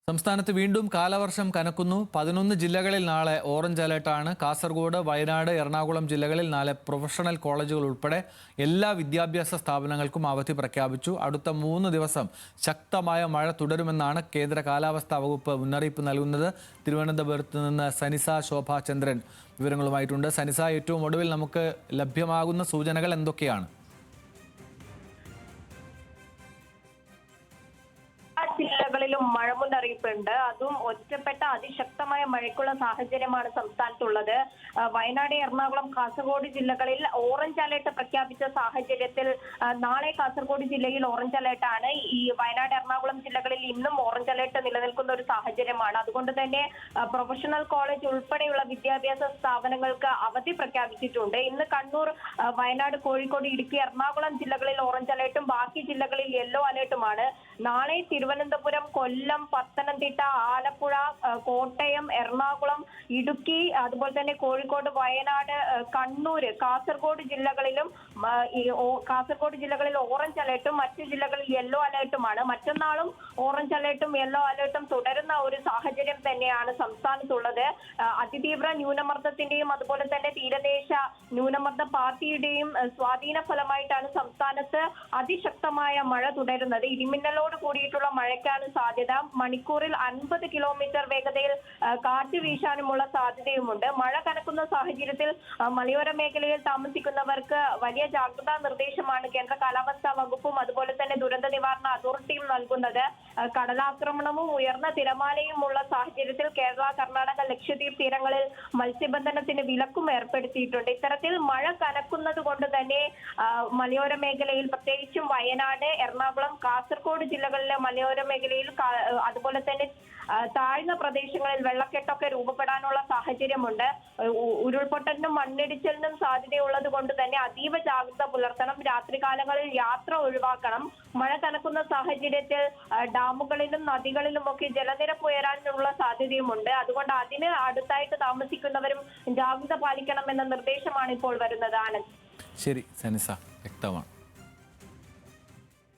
സംസ്ഥാനത്ത് വീണ്ടും കാലവർഷം കനക്കുന്നു. 11 ജില്ലകളിൽ നാളെ ഓറഞ്ച് അലർട്ടാണ്. കാസർഗോഡ്, വയനാട്, എറണാകുളം ജില്ലകളിൽ നാളെ പ്രൊഫഷണൽ കോളേജുകൾ ഉൾപ്പെടെ എല്ലാ വിദ്യാഭ്യാസ സ്ഥാപനങ്ങൾക്കും അവധി പ്രഖ്യാപിച്ചു. അടുത്ത 3 ദിവസം ശക്തമായ മഴ തുടരുമെന്നാണ് കേന്ദ്ര കാലാവസ്ഥാ വകുപ്പ് മുന്നറിയിപ്പ് നൽകുന്നത്. തിരുവനന്തപുരത്ത് നിന്ന് സനിസ ശോഭാചന്ദ്രൻ വിവരങ്ങളുമായിട്ടുണ്ട്. സനിസ, ഏറ്റവും ഒടുവിൽ നമുക്ക് ലഭ്യമാകുന്ന സൂചനകൾ എന്തൊക്കെയാണ്? ജില്ലകളിലും മഴ മുന്നറിയിപ്പുണ്ട്. അതും ഒറ്റപ്പെട്ട അതിശക്തമായ മഴയ്ക്കുള്ള സാഹചര്യമാണ് സംസ്ഥാനത്തുള്ളത്. വയനാട്, എറണാകുളം, കാസർഗോഡ് ജില്ലകളിൽ ഓറഞ്ച് അലർട്ട് പ്രഖ്യാപിച്ച സാഹചര്യത്തിൽ നാളെ കാസർഗോഡ് ജില്ലയിൽ ഓറഞ്ച് അലർട്ടാണ്. ഈ വയനാട്, എറണാകുളം ജില്ലകളിൽ ഇന്നും ഓറഞ്ച് അലർട്ട് നിലനിൽക്കുന്ന ഒരു സാഹചര്യമാണ്. അതുകൊണ്ട് തന്നെ പ്രൊഫഷണൽ കോളേജ് ഉൾപ്പെടെയുള്ള വിദ്യാഭ്യാസ സ്ഥാപനങ്ങൾക്ക് അവധി പ്രഖ്യാപിച്ചിട്ടുണ്ട്. ഇന്ന് കണ്ണൂർ, വയനാട്, കോഴിക്കോട്, ഇടുക്കി, എറണാകുളം ജില്ലകളിൽ ഓറഞ്ച് അലർട്ടും ബാക്കി ജില്ലകളിൽ യെല്ലോ അലർട്ടുമാണ്. നാളെ തിരുവനന്തപുരം, കൊല്ലം, പത്തനംതിട്ട, ആലപ്പുഴ, കോട്ടയം, എറണാകുളം, ഇടുക്കി, അതുപോലെ തന്നെ കോഴിക്കോട്, വയനാട്, കണ്ണൂർ, കാസർഗോഡ് ജില്ലകളിലും ഓറഞ്ച് അലർട്ടും മറ്റു ജില്ലകളിൽ യെല്ലോ അലർട്ടുമാണ്. മറ്റന്നാളും ഓറഞ്ച് അലർട്ടും യെല്ലോ അലർട്ടും തുടരുന്ന ഒരു സാഹചര്യം തന്നെയാണ് സംസ്ഥാനത്തുള്ളത്. അതിതീവ്ര ന്യൂനമർദ്ദത്തിന്റെയും അതുപോലെ തന്നെ തീരദേശ ന്യൂനമർദ്ദ പാത്തിയുടെയും സ്വാധീന ഫലമായിട്ടാണ് സംസ്ഥാനത്ത് അതിശക്തമായ മഴ തുടരുന്നത്. ഇടിമിന്നലോട് കൂടിയിട്ടുള്ള മഴയ്ക്കാണ് സാധ്യത. മണിക്കൂറിൽ 50 കിലോമീറ്റർ വേഗതയിൽ കാറ്റ് വീശാനുമുള്ള സാധ്യതയുമുണ്ട്. മഴ കനക്കുന്ന സാഹചര്യത്തിൽ മലയോര മേഖലയിൽ താമസിക്കുന്നവർക്ക് വലിയ ജാഗ്രതാ നിർദ്ദേശമാണ് കേന്ദ്ര കാലാവസ്ഥാ വകുപ്പും അതുപോലെ തന്നെ ദുരന്ത നിവാരണ അതോറിറ്റിയും നൽകുന്നത്. കടലാക്രമണവും ഉയർന്ന തിരമാലയും ഉള്ള സാഹചര്യത്തിൽ കേരള, കർണാടക, ലക്ഷദ്വീപ് തീരങ്ങളിൽ മത്സ്യബന്ധനത്തിന് വിലക്കും ഏർപ്പെടുത്തിയിട്ടുണ്ട്. ഇത്തരത്തിൽ മഴ കനക്കുന്നത് കൊണ്ട് തന്നെ മലയോര മേഖലയിൽ, പ്രത്യേകിച്ചും വയനാട്, എറണാകുളം, കാസർഗോഡ് ജില്ലകളിലെ മലയോര മേഖലയിൽ അതുപോലെ തന്നെ താഴ്ന്ന പ്രദേശങ്ങളിൽ വെള്ളക്കെട്ടൊക്കെ രൂപപ്പെടാനുള്ള സാഹചര്യമുണ്ട്. ഉരുൾപൊട്ടലിനും മണ്ണിടിച്ചിലിനും സാധ്യതയുള്ളത് കൊണ്ട് തന്നെ അതീവ ജാഗ്രത പുലർത്തണം. രാത്രികാലങ്ങളിൽ യാത്ര ഒഴിവാക്കണം. മഴ കനക്കുന്ന സാഹചര്യത്തിൽ ഡാമുകളിലും നദികളിലുമൊക്കെ ജലനിരപ്പ് ഉയരാനുള്ള സാധ്യതയുമുണ്ട്. അതുകൊണ്ട് അതിന് അടുത്തായിട്ട് താമസിക്കുന്നവരും ജാഗ്രത പാലിക്കണം എന്ന നിർദ്ദേശമാണ് ഇപ്പോൾ വരുന്നത്. ആനന്ദ്. ശരി സനിസ, വ്യക്തമാണ്.